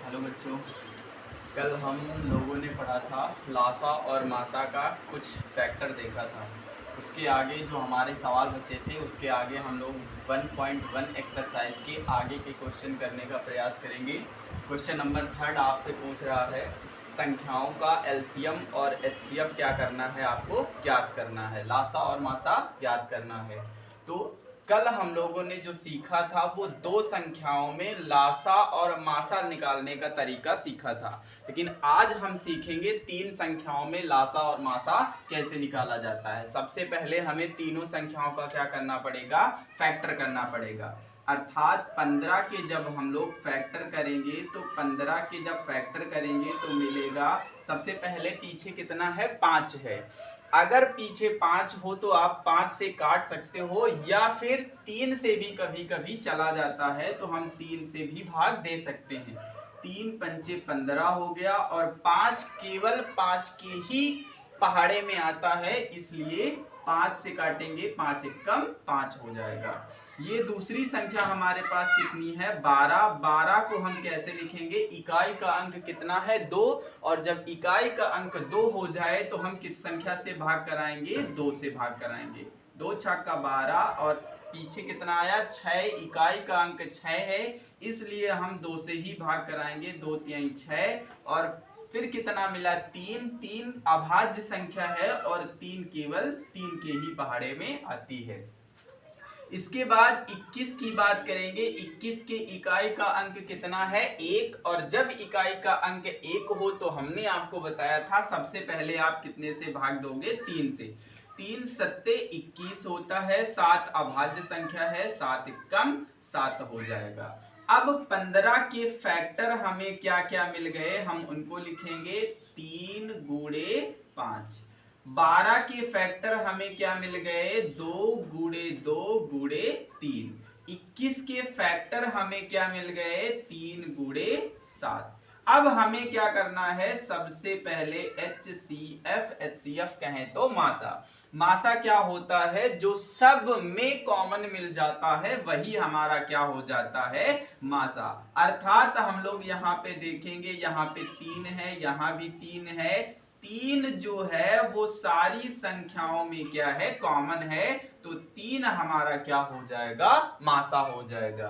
Hello बच्चों, कल हम लोगों ने पढ़ा था लासा और मासा का कुछ फैक्टर देखा था। उसके आगे जो हमारे सवाल बचे थे उसके आगे हम लोग 1.1 एक्सरसाइज के आगे के क्वेश्चन करने का प्रयास करेंगे। क्वेश्चन नंबर 3 आपसे पूछ रहा है संख्याओं का एलसीएम और एचसीएफ क्या करना है, आपको ज्ञात करना है, लासा और मासा ज्ञात करना है। तो कल हम लोगों ने जो सीखा था वो दो संख्याओं में लासा और मासा निकालने का तरीका सीखा था, लेकिन आज हम सीखेंगे तीन संख्याओं में लासा और मासा कैसे निकाला जाता है। सबसे पहले हमें तीनों संख्याओं का क्या करना पड़ेगा, फैक्टर करना पड़ेगा। अर्थात 15 के जब हम लोग फैक्टर करेंगे तो 15 के जब फैक्टर करेंगे तो मिलेगा, सबसे पहले पीछे कितना है, 5 है। अगर पीछे 5 हो तो आप 5 से काट सकते हो, या फिर 3 से भी कभी कभी चला जाता है तो हम 3 से भी भाग दे सकते हैं। 3 पंचे 15 हो गया, और 5 केवल 5 के ही पहाड़े में आता है, इसलिए 5 से काटेंगे, 5 एकम 5 हो जाएगा। ये दूसरी संख्या हमारे पास कितनी है, 12। 12 को हम कैसे लिखेंगे, इकाई का अंक कितना है, 2, और जब इकाई का अंक 2 हो जाए तो हम किस संख्या से भाग कराएंगे, 2 से भाग कराएंगे। 2 छक्का 12, और पीछे कितना आया, 6। इकाई का अंक 6 है, इसलिए हम 2 से ही भाग कराएंगे, 2 तिहाई 6, और फिर कितना मिला, 3। 3 अभाज्य संख्या है और 3 केवल 3 के ही पहाड़े में आती है। इसके बाद 21 की बात करेंगे। 21 के इकाई का अंक कितना है, 1, और जब इकाई का अंक 1 हो तो हमने आपको बताया था सबसे पहले आप कितने से भाग दोगे, 3 से। 3 सत्ते 21 होता है, 7 अभाज्य संख्या है, 7 एकम 7 हो जाएगा। अब 15 के फैक्टर हमें क्या क्या मिल गए, हम उनको लिखेंगे, 3 गुणे 5। 12 के फैक्टर हमें क्या मिल गए, 2 गुणे 2 गुणे 3। 21 के फैक्टर हमें क्या मिल गए, 3 गुणे 7। अब हमें क्या करना है, सबसे पहले HCF HCF कहें तो मासा। मासा क्या होता है, जो सब में कॉमन मिल जाता है वही हमारा क्या हो जाता है, मासा। अर्थात हम लोग यहाँ पे देखेंगे, यहाँ पे 3 है, यहाँ भी 3 है। 3 जो है वो सारी संख्याओं में क्या है, कॉमन है, तो 3 हमारा क्या हो जाएगा, मासा हो जाएगा।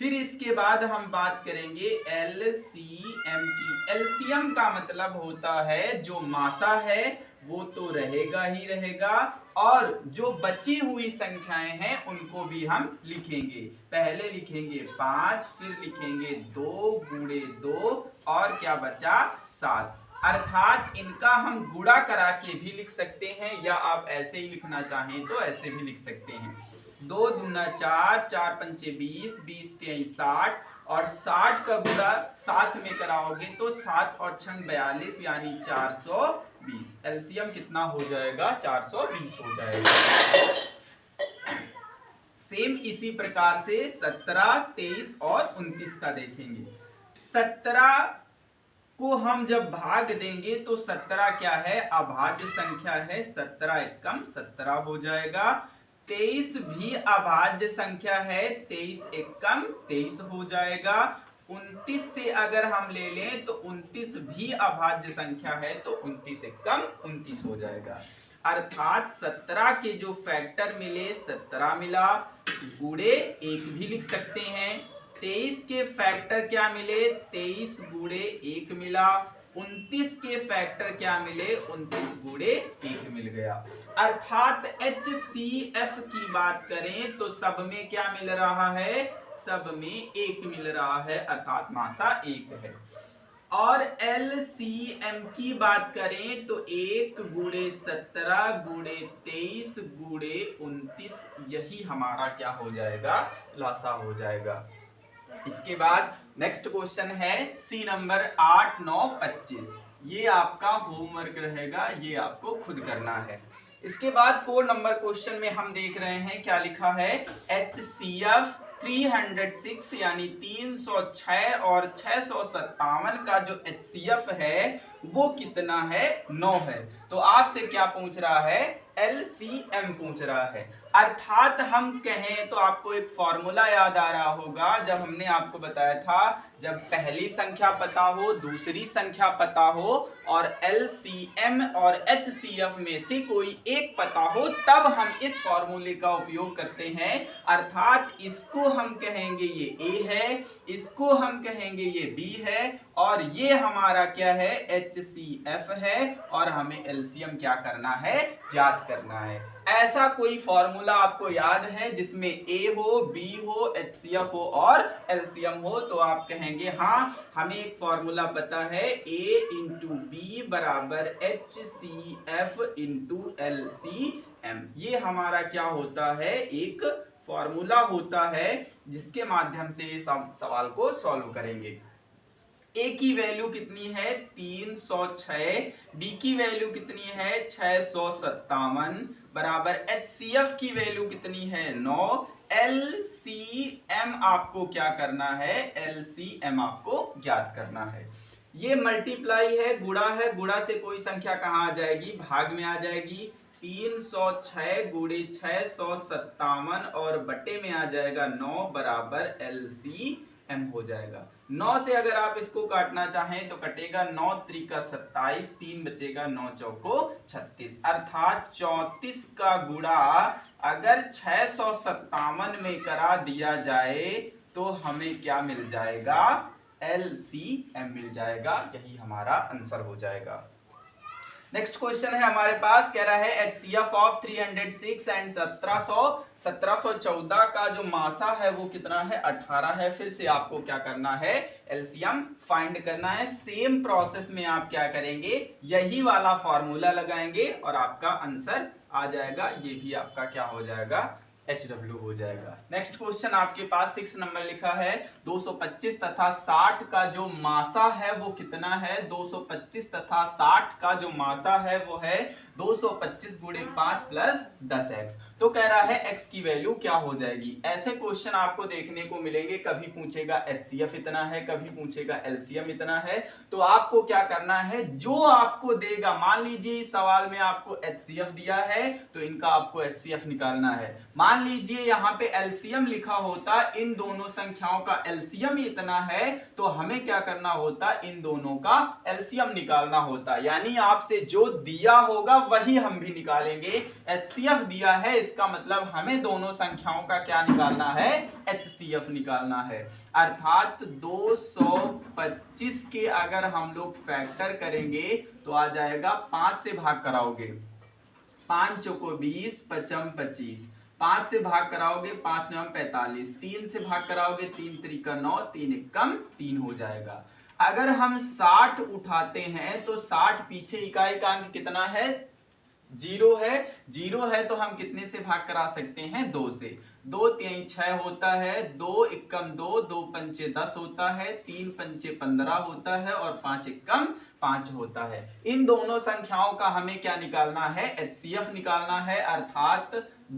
फिर इसके बाद हम बात करेंगे एलसीएम की। एलसीएम का मतलब होता है जो मासा है वो तो रहेगा ही रहेगा, और जो बची हुई संख्याएं हैं उनको भी हम लिखेंगे। पहले लिखेंगे 5, फिर लिखेंगे 2 गुणे 2, और क्या बचा, 7। अर्थात इनका हम गुणा करा के भी लिख सकते हैं, या आप ऐसे ही लिखना चाहें तो ऐसे भी लिख सकते हैं। 2 दूना 4, 4 पंचे 20, 20 तिहाई 60, और 60 का गुणा 7 में कराओगे तो 7 और 6 42, यानी 420। एलसीएम कितना हो जाएगा, 420 हो जाएगा। सेम इसी प्रकार से 17, 23 और 29 का देखेंगे। 17 को हम जब भाग देंगे तो 17 क्या है, अभाज्य संख्या है, 17 एकम 17 हो जाएगा। 23 भी अभाज्य संख्या है, 23 एकम 23 हो जाएगा। 29 से अगर हम ले लें तो 29 भी अभाज्य संख्या है, तो 29 एकम 29 हो जाएगा। अर्थात 17 के जो फैक्टर मिले, 17 मिला, गुणे 1 भी लिख सकते हैं। 23 के फैक्टर क्या मिले, 23 गुणे 1 मिला। 29 के फैक्टर क्या मिले, 29 गुणे 1 मिल गया। अर्थात HCF की बात करें तो सब में क्या मिल रहा है, सब में 1 मिल रहा है, अर्थात मासा 1 है। और LCM की बात करें तो 1 गुणे 17 गुणे 23 गुणे 29, यही हमारा क्या हो जाएगा, लासा हो जाएगा। इसके बाद नेक्स्ट क्वेश्चन है सी नंबर 8, 9, 25। ये आपका होमवर्क रहेगा, ये आपको खुद करना है। इसके बाद 4 नंबर क्वेश्चन में हम देख रहे हैं क्या लिखा है, HCF 306 यानी 306 और 657 का जो HCF है वो कितना है, 9 है। तो आपसे क्या पूछ रहा है, LCM पूछ रहा है। अर्थात हम कहें तो आपको एक फॉर्मूला याद आ रहा होगा, जब हमने आपको बताया था जब पहली संख्या पता हो, दूसरी संख्या पता हो और LCM और HCF में से कोई एक पता हो, तब हम इस फॉर्मूले का उपयोग करते हैं। अर्थात इसको हम कहेंगे ये A है, इसको हम कहेंगे ये B है और ये हमारा क्या है, HCF है और हमें LCM क्या करना है, ज्ञात करना है। ऐसा कोई फॉर्मूला आपको याद है जिसमें A हो, B हो, HCF हो और LCM हो, तो आप कहेंगे हाँ, हमें एक फॉर्मूला पता है, A इंटू बी बराबर HCF इंटू LCM। ये हमारा क्या होता है, एक फॉर्मूला होता है जिसके माध्यम से इस सवाल को सॉल्व करेंगे। A की वैल्यू कितनी है, 306, B की वैल्यू कितनी है, 657 बराबर HCF की वैल्यू कितनी है, 9। LCM आपको क्या करना है, LCM आपको ज्ञात करना है। ये मल्टीप्लाई है, गुणा से कोई संख्या कहां आ जाएगी, भाग में आ जाएगी। 306 गुणे 657 और बटे में आ जाएगा 9 बराबर LCM हो जाएगा। 9 से अगर आप इसको काटना चाहें तो कटेगा, 9 त्रिका 27, 3 बचेगा, 9 चौको 36, अर्थात 34 का गुणा अगर 657 में करा दिया जाए तो हमें क्या मिल जाएगा, LCM मिल जाएगा। यही हमारा आंसर हो जाएगा। नेक्स्ट क्वेश्चन है हमारे पास, कह रहा है HCF ऑफ 306 एंड 1714 का जो मासा है वो कितना है, 18 है। फिर से आपको क्या करना है, LCM फाइंड करना है। सेम प्रोसेस में आप क्या करेंगे, यही वाला फॉर्मूला लगाएंगे और आपका आंसर आ जाएगा। ये भी आपका क्या हो जाएगा, HW हो जाएगा। नेक्स्ट क्वेश्चन आपके पास 6 नंबर लिखा है, 225 तथा 60 का जो मासा है वो कितना है, 225 तथा 60 का जो मासा है वो है 225 गुणे 5 प्लस 10x। तो कह रहा है x की वैल्यू क्या हो जाएगी। ऐसे क्वेश्चन आपको देखने को मिलेंगे, कभी पूछेगा HCF इतना है, कभी पूछेगा LCM इतना है। तो आपको क्या करना है, जो आपको देगा, मान लीजिए इस सवाल में आपको HCF दिया है तो इनका आपको HCF निकालना है। मान लीजिए यहाँ पे LCM लिखा होता, इन दोनों संख्याओं का LCM इतना है, तो हमें क्या करना होता, इन दोनों का LCM निकालना होता। यानी आपसे जो दिया होगा वही हम भी निकालेंगे। HCF दिया है, इसका मतलब हमें दोनों संख्याओं का क्या निकालना है, HCF निकालना है। अर्थात 225 के अगर हम लोग फैक्टर करेंगे तो आ जाएगा, 5 से भाग कराओगे, 5 चौको 20, 5 25, 5 से भाग कराओगे, 5 9 45, 3 से भाग कराओगे, 3 त्रिका 9, 3 एकम 3 हो जाएगा। अगर हम 60 उठाते हैं तो 60 पीछे इकाई का अंक कितना है, 0 है। 0 है तो हम कितने से भाग करा सकते हैं, 2 से। 2 3 6 होता है, 2 एकम 2, 2 पंचे 10 होता है, 3 पंचे 15 होता है और 5 एकम 5 होता है। इन दोनों संख्याओं का हमें क्या निकालना है, HCF निकालना है। अर्थात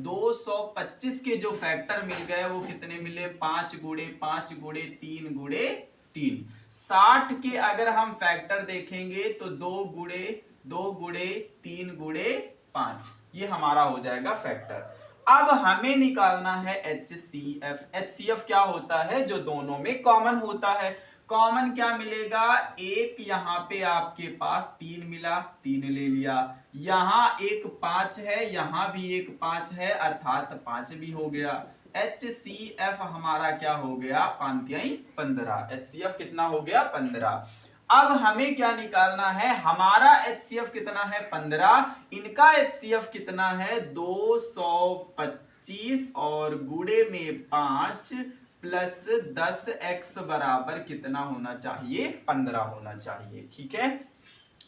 225 के जो फैक्टर मिल गए वो कितने मिले, 5 गुणे 5 गुणे 3 गुणे 3। 60 के अगर हम फैक्टर देखेंगे तो 2 गुणे 2 गुणे 3 गुणे 5, ये हमारा हो जाएगा फैक्टर। अब हमें निकालना है HCF। HCF क्या होता है, जो दोनों में कॉमन होता है। कॉमन क्या मिलेगा, एक यहाँ पे आपके पास 3 मिला, 3 ले लिया, यहाँ एक 5 है, यहाँ भी एक 5 है, अर्थात 5 भी हो गया। HCF हमारा क्या हो गया, 5 15। HCF कितना हो गया, 15। अब हमें क्या निकालना है, हमारा HCF कितना है, 15, इनका HCF कितना है, 225 और गुणे में 5 प्लस 10x बराबर कितना होना चाहिए, 15 होना चाहिए। ठीक है,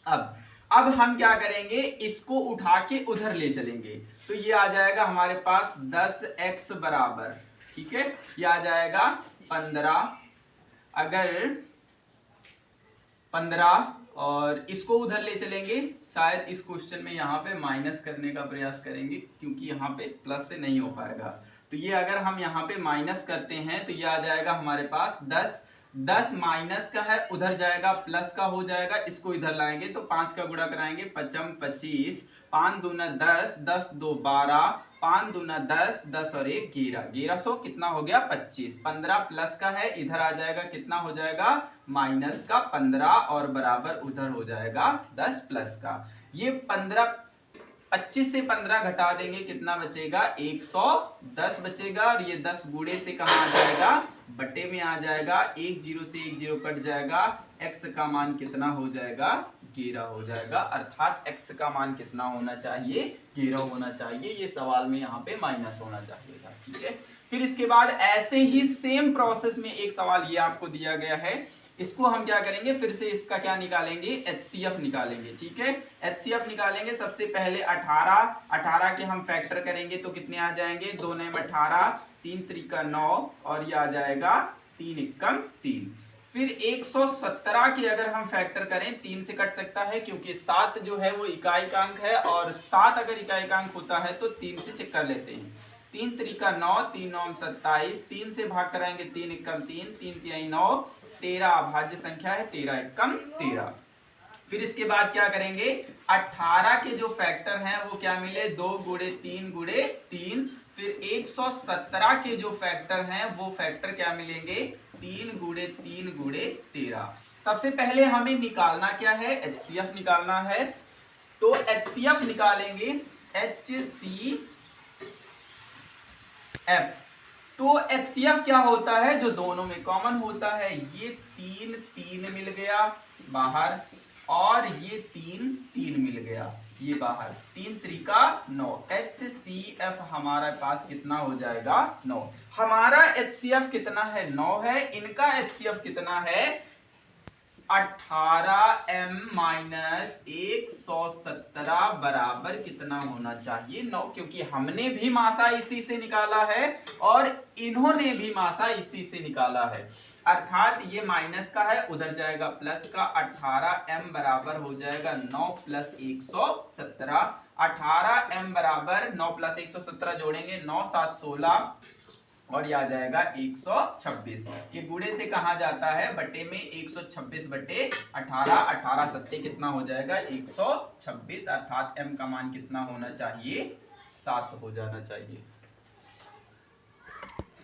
अब हम क्या करेंगे, इसको उठा के उधर ले चलेंगे तो ये आ जाएगा हमारे पास 10x बराबर, ठीक है, ये आ जाएगा 15। अगर 15 और इसको उधर ले चलेंगे, शायद इस क्वेश्चन में यहाँ पे माइनस करने का प्रयास करेंगे क्योंकि यहाँ पे प्लस से नहीं हो पाएगा। तो ये अगर हम यहाँ पे माइनस करते हैं तो ये आ जाएगा हमारे पास 10 माइनस का है, उधर जाएगा प्लस का हो जाएगा, इसको इधर लाएंगे तो 5 का गुणा कराएंगे, 5 25, 5 दूना 10, 10 2 12, 5 दूना 10, 10 और 1 11, 1100 कितना हो गया 25। 15 प्लस का है, इधर आ जाएगा कितना हो जाएगा माइनस का 15 और बराबर उधर हो जाएगा 10 प्लस का। ये 15 25 से 15 घटा देंगे कितना बचेगा 110 बचेगा, और ये 10 गुणे से कहाँ आ जाएगा बटे में आ जाएगा, 1 0 से 1 0 कट जाएगा, x का मान कितना हो जाएगा 11 हो जाएगा। अर्थात x का मान कितना होना चाहिए 11 होना चाहिए। ये सवाल में यहाँ पे माइनस होना चाहिए था, ठीक है। फिर इसके बाद ऐसे ही सेम प्रोसेस में एक सवाल ये आपको दिया गया है, इसको हम क्या करेंगे फिर से इसका क्या निकालेंगे HCF निकालेंगे, ठीक है। HCF निकालेंगे सबसे पहले 18 के हम फैक्टर करेंगे तो कितने आ जाएंगे 2 9 18, 3 3 9 और ये आ जाएगा 3 1 3। फिर 117 की अगर हम फैक्टर करें 3 से कट सकता है क्योंकि 7 जो है वो इकाइकांक है, और 7 अगर इकाइकांक होता है तो 3 से चेक कर लेते हैं। 3 3 9, 3 9 27, 3 से भाग कराएंगे 3 1 3, 3 3 9, 13 अभाज्य संख्या है, 13 1 13। फिर इसके बाद क्या करेंगे 18 के जो फैक्टर हैं वो क्या मिले 2 गुणे 3 गुणे 3। फिर 117 के जो फैक्टर हैं वो फैक्टर क्या मिलेंगे 3 गुणे 3 गुणे 13। सबसे पहले हमें निकालना क्या है HCF निकालना है, तो HCF निकालेंगे HCF। तो HCF क्या होता है जो दोनों में कॉमन होता है, ये 3 3 मिल गया बाहर और ये 3 3 मिल गया ये बाहर, 3 3 9। HCF हमारे पास कितना हो जाएगा 9। हमारा HCF कितना है 9 है, इनका HCF कितना है 18m माइनस 117 बराबर कितना होना चाहिए 9, क्योंकि हमने भी मासा इसी से निकाला है और इन्होंने भी मासा इसी से निकाला है। अर्थात ये माइनस का है उधर जाएगा प्लस का, 18m बराबर हो जाएगा 9 प्लस 117। 18m बराबर 9 प्लस 117 जोड़ेंगे 9 7 16 और यह आ जाएगा 126। ये गुणे से कहा जाता है बटे में, 126 बटे 18, 18 सत्ते कितना हो जाएगा 126। अर्थात m का मान कितना होना चाहिए 7 हो जाना चाहिए।